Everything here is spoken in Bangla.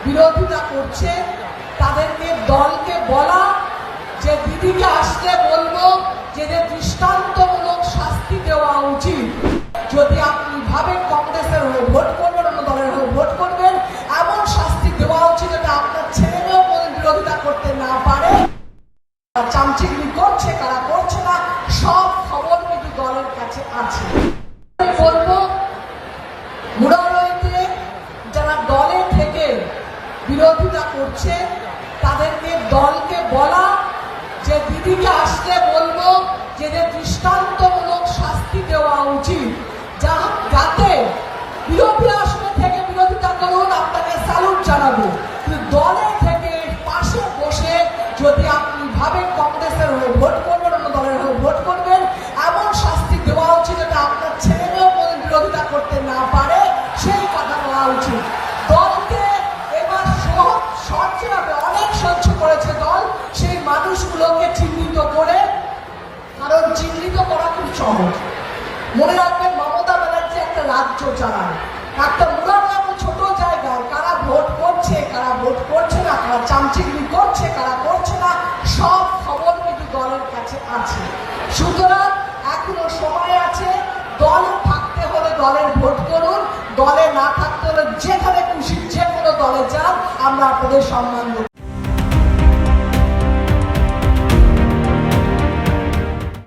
বিরোধিতা করছে তাদেরকে দলকে বলা যে দিদিকে আসলে বলবো যে দৃষ্টান্তমূলক শাস্তি দেওয়া উচিত। যদি আপনি ভাবেন কংগ্রেসের হয়ে ভোট করবেন, অন্য দলের হয়ে ভোট করবেন, এমন শাস্তি দেওয়া উচিত যাতে আপনার ছেলে মেয়েও বিরোধিতা করতে না পারে। চামচিগিরি করছে, কারা করছে না, সব খবর কিন্তু দলের কাছে আছে। বলবো মুরারইতে যারা দলে থেকে বিরোধিতা করছে তাদেরকে দলকে বলা যে দিদিকে আসলে বলবো যে দৃষ্টান্তমূলক শাস্তি দেওয়া উচিত, যাতে বিরোধী আসনে থেকে বিরোধিতা করুন, আপনাকে স্যালুট জানাবো। কিন্তু দলে থেকে পাশে বসে যদি আপনি ভাবেন কংগ্রেসের হয়ে ভোট করবেন, অন্য দলের হয়ে ভোট করবেন, এমন শাস্তি দেওয়া উচিত যাতে আপনার ছেলে মেয়েও বিরোধিতা করতে না পারে, সেই কথা বলা উচিত। দলকে এবার সহ্য হবে, অনেক সহ্য করেছে দল, সেই মানুষগুলোকে চিহ্নিত করে, কারণ চিহ্নিত করা খুব সহজ। মনে রাখবেন মমতা ব্যানার্জি একটা রাজ্য চালায়, একটা মুরারবাবু ছোট জায়গায় কারা ভোট করছে, কারা ভোট করছে না, কারা চামচিগিরি করছে, কারা করছে না, সব খবর কিন্তু দলের কাছে আছে। সুতরাং এখনো সময় আছে। দলে থাকতে হলে দলের ভোট করুন, দলে না থাকতে হলে যেখানে খুশি যে কোনো দলে যান, আমরা আপনাদের সম্মান দেব।